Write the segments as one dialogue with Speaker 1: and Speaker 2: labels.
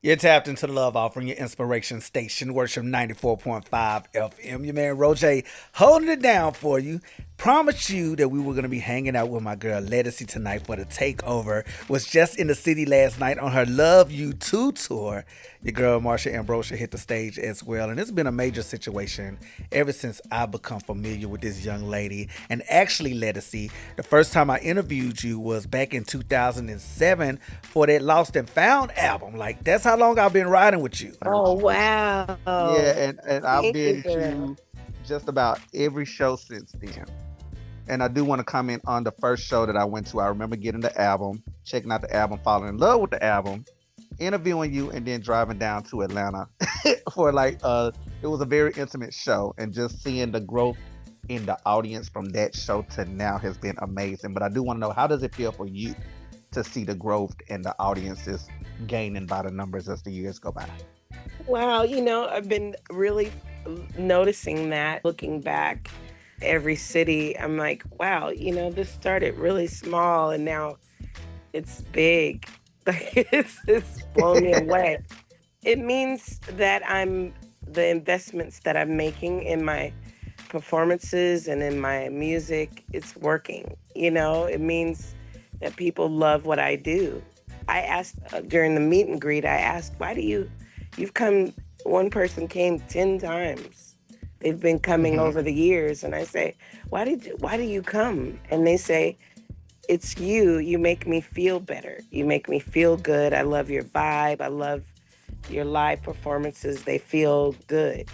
Speaker 1: You're tapped into the Love Offering, your inspiration station, Worship 94.5 FM. Your man RoJay holding it down for you. Promised you that we were going to be hanging out with my girl Ledisi tonight for the takeover. Was just in the city last night on her Love You 2 tour. Your girl Marsha Ambrosia hit the stage as well. And it's been a major situation ever since I've become familiar with this young lady. And actually, Ledisi, the first time I interviewed you was back in 2007 for that Lost and Found album. Like, that's how long I've been riding with you.
Speaker 2: Oh,
Speaker 3: Yeah,
Speaker 2: wow.
Speaker 3: and I've
Speaker 2: Thank you,
Speaker 3: been
Speaker 2: girl.
Speaker 3: to just about every show since then. And I do want to comment on the first show that I went to. I remember getting the album, checking out the album, falling in love with the album, interviewing you, and then driving down to Atlanta for it was a very intimate show, and just seeing the growth in the audience from that show to now has been amazing. But I do want to know, how does it feel for you to see the growth and the audiences gaining by the numbers as the years go by?
Speaker 2: Wow, I've been really noticing that looking back every city. I'm like, wow, this started really small and now it's big. Like it's blown me away. It means that the investments that I'm making in my performances and in my music, it's working. It means that people love what I do. I asked during the meet and greet, I asked, you've come, one person came 10 times. They've been coming
Speaker 3: Hmm.
Speaker 2: over the years. And I say, why do you come? And they say, it's you. You make me feel better. You make me feel good. I love your vibe. I love your live performances. They feel good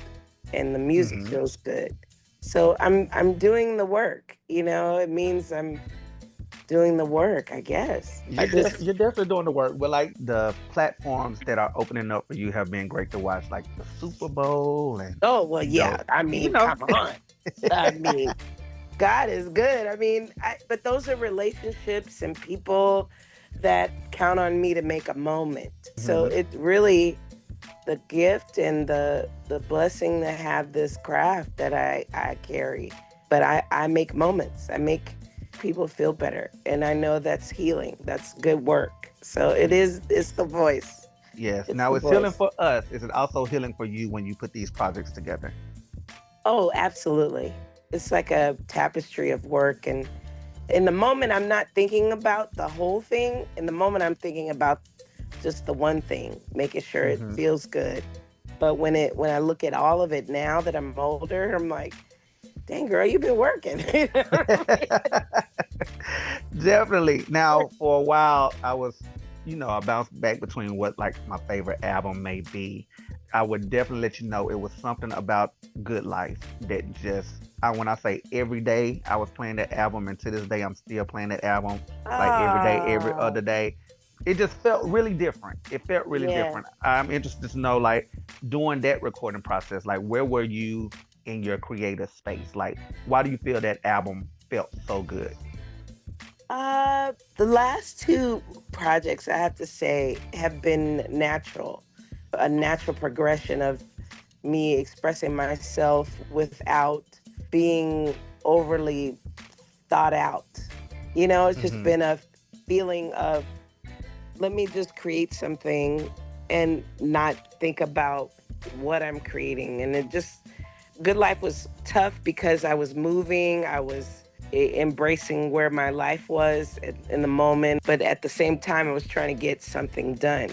Speaker 2: and the music
Speaker 3: Hmm.
Speaker 2: feels good. So I'm doing the work. It means I'm doing the work, I guess. I just
Speaker 3: You're definitely doing the work. But like, the platforms that are opening up for you have been great to watch, like the Super Bowl and
Speaker 2: Oh, well,
Speaker 3: you know,
Speaker 2: yeah. I
Speaker 3: you
Speaker 2: mean,
Speaker 3: know.
Speaker 2: come on. I mean, God is good. I mean, but those are relationships and people that count on me to make a moment. So
Speaker 3: Hmm.
Speaker 2: it really the gift and the blessing to have this craft that I carry. But I make moments. I make people feel better. And I know that's healing. That's good work. So it's the voice.
Speaker 3: Yes.
Speaker 2: It's
Speaker 3: Now
Speaker 2: the
Speaker 3: it's healing
Speaker 2: voice.
Speaker 3: for us. Is it also healing for you when you put these projects together?
Speaker 2: Oh, absolutely. It's like a tapestry of work. And in the moment, I'm not thinking about the whole thing. In the moment, I'm thinking about just the one thing, making sure it
Speaker 3: Hmm.
Speaker 2: feels good. But when I look at all of it now that I'm older, I'm like, dang girl, you've been working.
Speaker 3: Definitely. Now, for a while, I bounced back between what like my favorite album may be. I would definitely let you know it was something about Good Life that just, when I say every day, I was playing that album, and to this day, I'm still playing that album like every day, every
Speaker 2: Ah,
Speaker 3: other day. It just felt really different. It felt really
Speaker 2: yeah.
Speaker 3: different. I'm interested to know, like, during that recording process, like, where were you in your creative space? Like, why do you feel that album felt so good?
Speaker 2: The last two projects I have to say have been natural, a natural progression of me expressing myself without being overly thought out. It's just
Speaker 3: Hmm.
Speaker 2: been a feeling of let me just create something and not think about what I'm creating. And it just, Good Life was tough because I was moving, I was embracing where my life was in the moment, but at the same time, I was trying to get something done.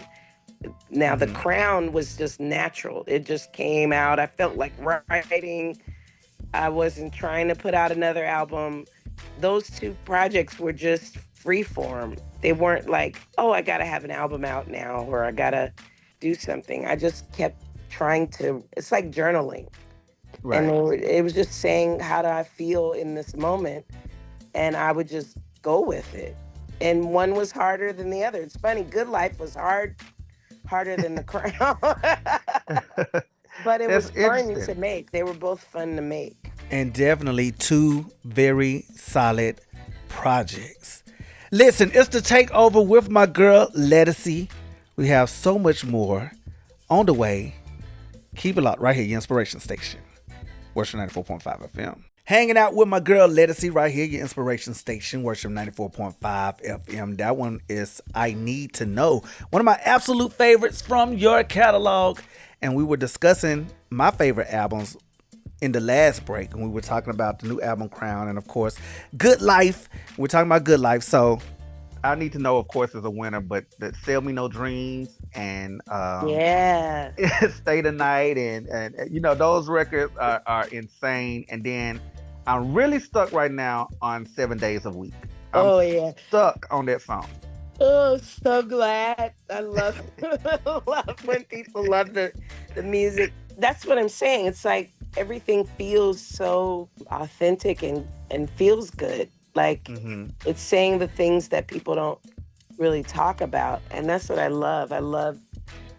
Speaker 2: Now, The
Speaker 3: Hmm.
Speaker 2: Crown was just natural, it just came out. I felt like writing. I wasn't trying to put out another album. Those two projects were just free form. They weren't like, oh, I got to have an album out now or I got to do something. I just kept trying to, it's like journaling. And
Speaker 3: Right.
Speaker 2: it was just saying, how do I feel in this moment? And I would just go with it. And one was harder than the other. It's funny, Good Life was harder than The Crown. But it
Speaker 3: That's
Speaker 2: was fun
Speaker 3: interesting.
Speaker 2: to make. They were both fun to make.
Speaker 1: And definitely two very solid projects. Listen, it's the takeover with my girl Ledisi. We have so much more on the way. Keep it locked right here, your inspiration station. Worship 94.5 FM. Hanging out with my girl Ledisi right here, your inspiration station, Worship 94.5 FM. That one is I Need to Know. One of my absolute favorites from your catalog. And we were discussing my favorite albums in the last break. And we were talking about the new album Crown and, of course, Good Life. We're talking about Good Life. So
Speaker 3: I Need to Know, of course, is a winner, but the Sell Me No Dreams and
Speaker 2: Yeah.
Speaker 3: Stay the Night and you know, those records are insane. And then I'm really stuck right now on 7 Days a Week.
Speaker 2: Oh yeah.
Speaker 3: Stuck on that song.
Speaker 2: Oh, so glad. I love love when people love the music. That's what I'm saying. It's like everything feels so authentic and feels good. Like
Speaker 3: Hmm.
Speaker 2: it's saying the things that people don't really talk about. And that's what I love. I love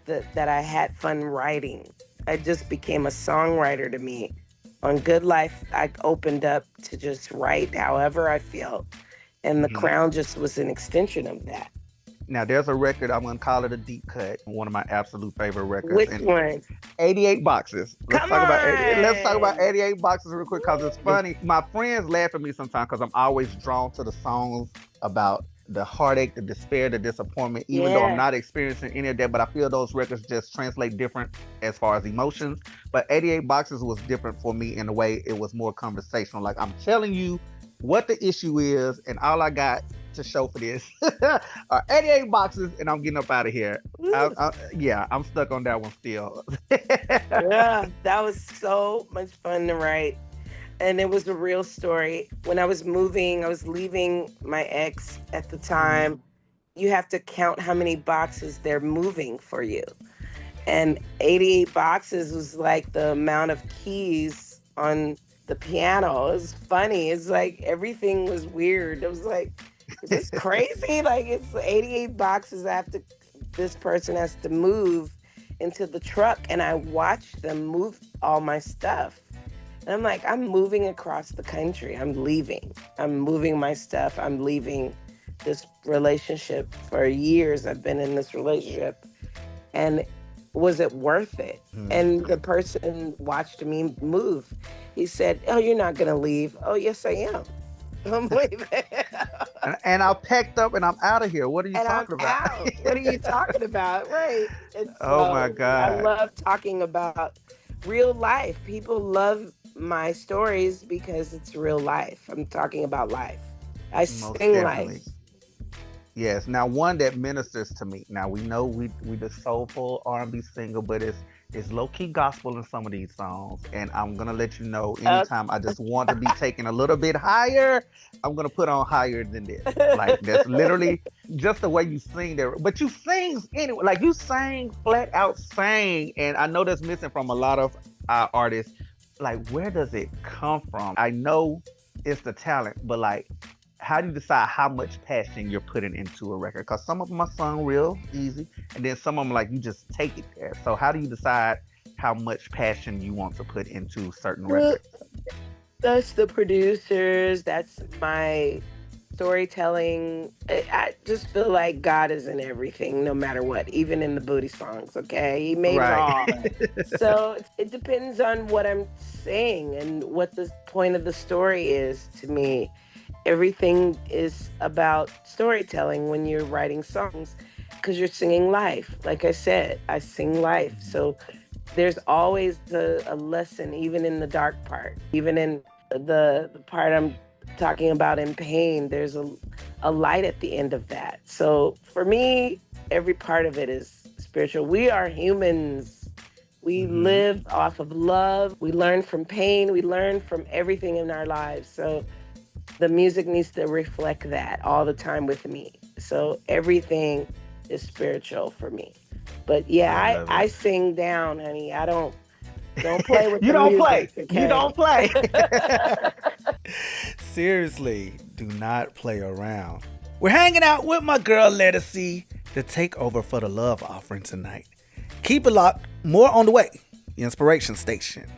Speaker 2: that I had fun writing. I just became a songwriter to me. On Good Life, I opened up to just write however I feel. And The
Speaker 3: Hmm.
Speaker 2: Crown just was an extension of that.
Speaker 3: Now there's a record, I'm gonna call it a deep cut, one of my absolute favorite records.
Speaker 2: Which
Speaker 3: And
Speaker 2: one?
Speaker 3: 88 Boxes.
Speaker 2: Come
Speaker 3: Let's talk about
Speaker 2: on!
Speaker 3: 88 Boxes real quick because it's funny. My friends laugh at me sometimes because I'm always drawn to the songs about the heartache, the despair, the disappointment, even though I'm
Speaker 2: Yeah.
Speaker 3: not experiencing any of that. But I feel those records just translate different as far as emotions. But 88 Boxes was different for me in a way it was more conversational. Like I'm telling you what the issue is, and all I got to show for this are 88 boxes, and I'm getting up out of here. Yeah, I'm stuck on that one still.
Speaker 2: Yeah, that was so much fun to write. And it was a real story. When I was moving, I was leaving my ex at the time. You have to count how many boxes they're moving for you. And 88 boxes was like the amount of keys on the piano. It was funny. It's like everything was weird. It was like, is this crazy? Like it's 88 boxes this person has to move into the truck. And I watched them move all my stuff. And I'm like, I'm moving across the country. I'm leaving. I'm moving my stuff. I'm leaving this relationship. For years I've been in this relationship. And was it worth it? And the person watched me move. He said, oh, you're not going to leave. Oh, yes, I am. I'm leaving.
Speaker 3: And I packed up and I'm out of here. What are you
Speaker 2: And I'm
Speaker 3: talking about?
Speaker 2: out. What are you talking about? Right. And
Speaker 3: Oh
Speaker 2: so
Speaker 3: my
Speaker 2: I
Speaker 3: God.
Speaker 2: love talking about real life. People love my stories because it's real life. I'm talking about life. I
Speaker 3: Most
Speaker 2: sing
Speaker 3: definitely.
Speaker 2: life.
Speaker 3: Yes. Now one that ministers to me. Now we know we the soulful R&B single, but it's low key gospel in some of these songs. And I'm gonna let you know anytime I just want to be taken a little bit higher, I'm gonna put on higher than this. Like that's literally just the way you sing there. But you sing anyway. Like you sang flat out sang, and I know that's missing from a lot of artists. Like where does it come from? I know it's the talent, but like how do you decide how much passion you're putting into a record? Because some of them are sung real easy, and then some of them like you just take it there. So how do you decide how much passion you want to put into certain records?
Speaker 2: That's the producers. That's my storytelling. I just feel like God is in everything, no matter what, even in the booty songs. Okay, He made it all.
Speaker 3: Right.
Speaker 2: So it depends on what I'm saying and what the point of the story is to me. Everything is about storytelling when you're writing songs because you're singing life. Like I said, I sing life. So there's always a lesson, even in the dark part, even in the part I'm talking about in pain, there's a light at the end of that. So for me, every part of it is spiritual. We are humans. We live off of love. We learn from pain. We learn from everything in our lives. So the music needs to reflect that all the time with me. So everything is spiritual for me. But yeah,
Speaker 3: I love
Speaker 2: I
Speaker 3: it.
Speaker 2: sing down, honey. I don't play with
Speaker 3: You
Speaker 2: the
Speaker 3: don't play.
Speaker 2: music. Okay?
Speaker 3: You don't play.
Speaker 1: seriously, do not play around. We're hanging out with my girl Ledisi, the takeover for the love offering tonight. Keep it locked. More on the way. The Inspiration Station.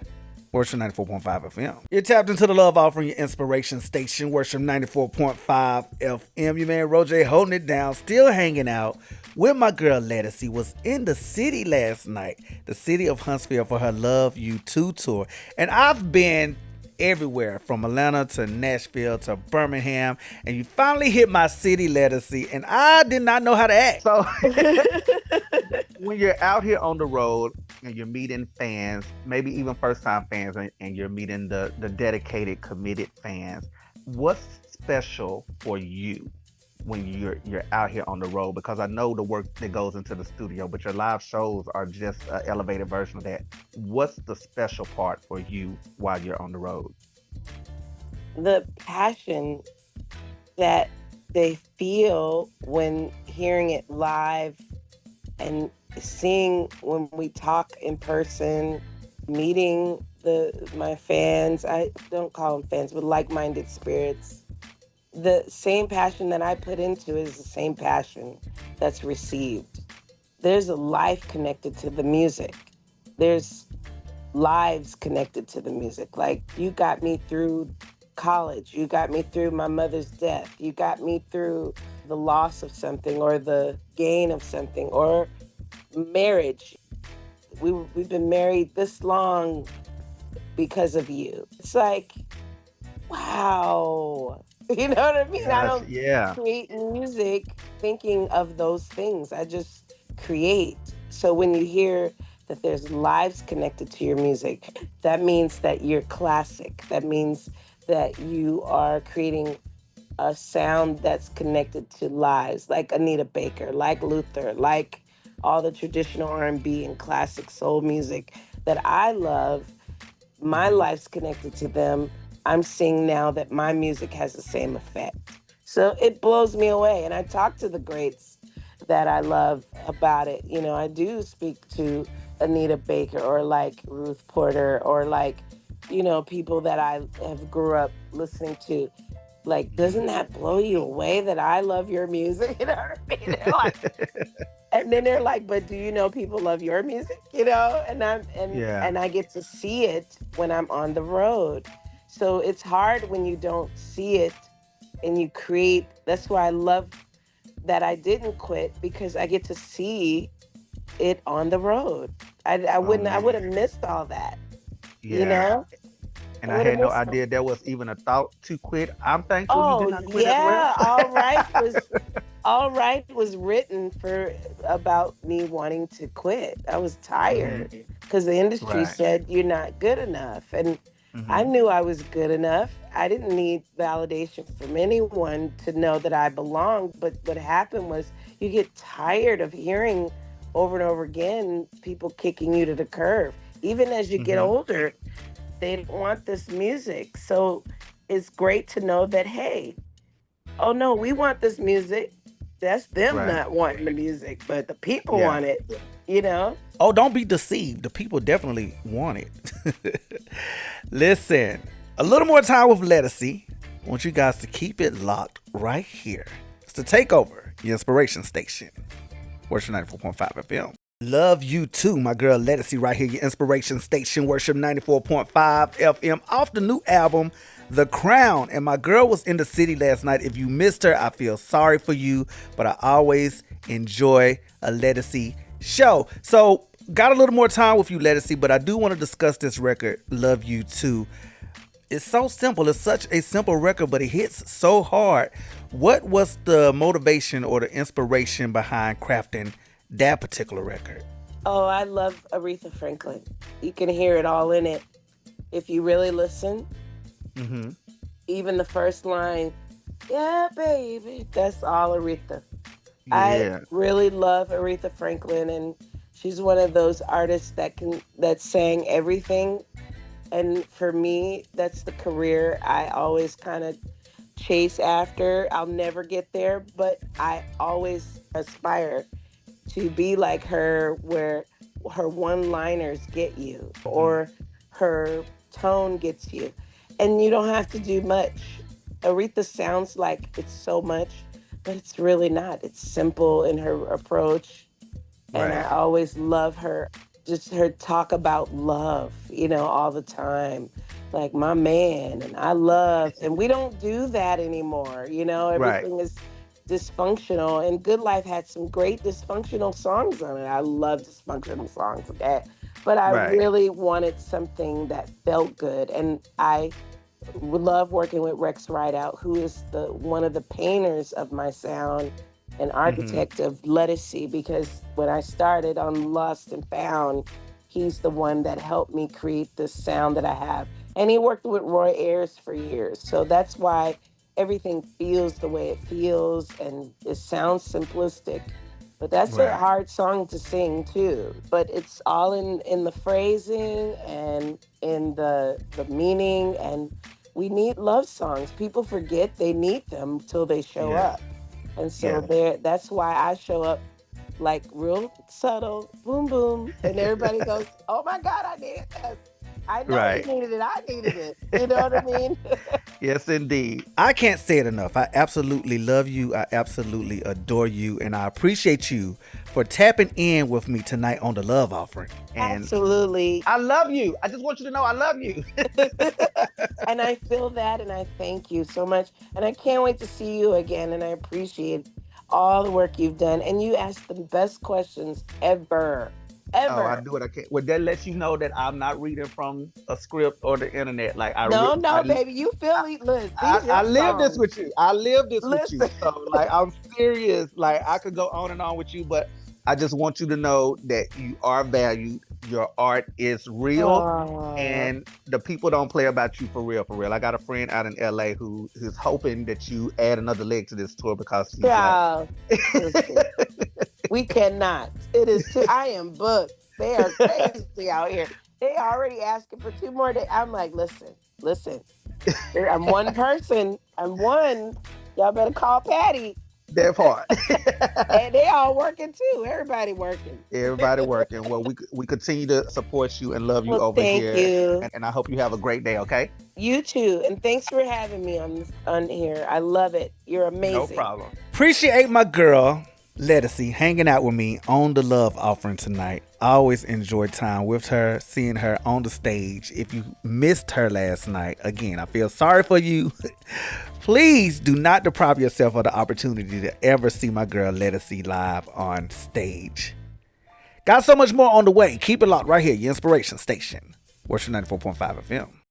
Speaker 1: Worship 94.5 FM. You're tapped into the love offering, your inspiration station. Worship 94.5 FM. Your man RoJay holding it down, still hanging out with my girl Ledisi. Was in the city last night, the city of Huntsville, for her Love You 2 tour. And I've been everywhere from Atlanta to Nashville to Birmingham, and you finally hit my city, Ledisi, and I did not know how to act.
Speaker 3: So when you're out here on the road and you're meeting fans, maybe even first time fans, and you're meeting the dedicated, committed fans, what's special for you when you're out here on the road? Because I know the work that goes into the studio, but your live shows are just an elevated version of that. What's the special part for you while you're on the road?
Speaker 2: The passion that they feel when hearing it live and seeing when we talk in person, meeting my fans. I don't call them fans, but like-minded spirits. The same passion that I put into it is the same passion that's received. There's a life connected to the music. There's lives connected to the music. Like, you got me through college. You got me through my mother's death. You got me through the loss of something or the gain of something or marriage. We've been married this long because of you. It's like, wow. You know what I mean? I don't create music thinking of those things. I just create. So when you hear that there's lives connected to your music, that means that you're classic. That means that you are creating a sound that's connected to lives, like Anita Baker, like Luther, like all the traditional R&B and classic soul music that I love. My life's connected to them. I'm seeing now that my music has the same effect. So it blows me away. And I talk to the greats that I love about it. You know, I do speak to Anita Baker or like Ruth Porter or like, you know, people that I have grew up listening to. Like, doesn't that blow you away that I love your music? You know what I mean? They're like, and then they're like, but do you know people love your music? You know, and I get to see it when I'm on the road. So it's hard when you don't see it and you create. That's why I love that I didn't quit, because I get to see it on the road. I would have missed all that.
Speaker 3: Yeah.
Speaker 2: You know?
Speaker 3: And I had no idea there was even a thought to quit. I'm thankful you did not quit as well.
Speaker 2: All Right was written for about me wanting to quit. I was tired because the industry said you're not good enough. And I knew I was good enough. I didn't need validation from anyone to know that I belonged. But what happened was you get tired of hearing over and over again people kicking you to the curb. Even as you get older, they don't want this music. So it's great to know that, hey, oh no, we want this music. That's them not wanting the music, but the people want it, you know?
Speaker 1: Oh, don't be deceived. The people definitely want it. Listen, a little more time with Ledisi. I want you guys to keep it locked right here. It's the Takeover, your inspiration station. Worship 94.5 FM. Love you too, my girl Ledisi right here, your inspiration station. Worship 94.5 FM off the new album, The Crown. And my girl was in the city last night. If you missed her, I feel sorry for you, but I always enjoy a Ledisi show. So got a little more time with you, Ledisi, but I do want to discuss this record, Love You Too. It's so simple. It's such a simple record, but it hits so hard. What was the motivation or the inspiration behind crafting that particular record?
Speaker 2: Oh, I love Aretha Franklin. You can hear it all in it if you really listen. Even the first line, yeah, baby, that's all Aretha.
Speaker 3: Yeah.
Speaker 2: I really love Aretha Franklin, and she's one of those artists that sang everything. And for me, that's the career I always kind of chase after. I'll never get there, but I always aspire to be like her, where her one-liners get you or her tone gets you. And you don't have to do much. Aretha sounds like it's so much, but it's really not. It's simple in her approach. And I always love her, just her talk about love, you know, all the time. Like, my man, and I love, and we don't do that anymore, you know, everything is dysfunctional, and Good Life had some great dysfunctional songs on it. I love dysfunctional songs, okay? But I
Speaker 3: Right.
Speaker 2: really wanted something that felt good. And I would love working with Rex Rideout, who is the one of the painters of my sound and
Speaker 3: Hmm.
Speaker 2: architect of Ledisi, because when I started on Lost and Found, he's the one that helped me create the sound that I have. And he worked with Roy Ayers for years. So that's why everything feels the way it feels and it sounds simplistic. But that's a
Speaker 3: Right.
Speaker 2: hard song to sing too. But it's all in the phrasing and in the meaning, and we need love songs. People forget they need them till they show
Speaker 3: Yeah.
Speaker 2: up. And so
Speaker 3: Yeah.
Speaker 2: there that's why I show up like real subtle, boom boom, and everybody goes, "Oh my God, I needed this. I know you
Speaker 3: Right.
Speaker 2: needed it. I needed it." You know what I mean?
Speaker 3: Yes, indeed.
Speaker 1: I can't say it enough. I absolutely love you. I absolutely adore you. And I appreciate you for tapping in with me tonight on the Love Offering.
Speaker 3: And
Speaker 2: Absolutely.
Speaker 3: I love you. I just want you to know I love you.
Speaker 2: And I feel that, and I thank you so much. And I can't wait to see you again. And I appreciate all the work you've done. And you ask the best questions ever,
Speaker 3: Oh, I
Speaker 2: ever.
Speaker 3: do what I can. Well, that lets you know that I'm not reading from a script or the internet. Like
Speaker 2: No, no, baby, you feel me. Liz, these
Speaker 3: I
Speaker 2: your
Speaker 3: live this
Speaker 2: songs.
Speaker 3: with you. I live this with you.
Speaker 2: Listen.
Speaker 3: So like I'm serious. Like I could go on and on with you, but I just want you to know that you are valued. Your art is real.
Speaker 2: Oh,
Speaker 3: And the people don't play about you for real, for real. I got a friend out in LA who's hoping that you add another leg to this tour because he's like,
Speaker 2: child. Listen, we cannot. It is too. I am booked. They are crazy out here. They already asking for 2 more days. I'm like, listen, listen. I'm one person. I'm one. Y'all better call Patty.
Speaker 3: that part.
Speaker 2: And they all working too. Everybody working.
Speaker 3: Everybody working. Well, we continue to support you and love you
Speaker 2: Well,
Speaker 3: over
Speaker 2: thank
Speaker 3: here,
Speaker 2: you.
Speaker 3: and I hope you have a great day. Okay?
Speaker 2: You too. And thanks for having me on here. I love it. You're
Speaker 3: No
Speaker 2: amazing.
Speaker 3: problem.
Speaker 1: Appreciate my girl, Ledisi, hanging out with me on the Love Offering tonight. I always enjoy time with her, seeing her on the stage. If you missed her last night, again, I feel sorry for you. Please do not deprive yourself of the opportunity to ever see my girl Ledisi live on stage. Got so much more on the way. Keep it locked right here, your inspiration station. Worship 94.5 FM.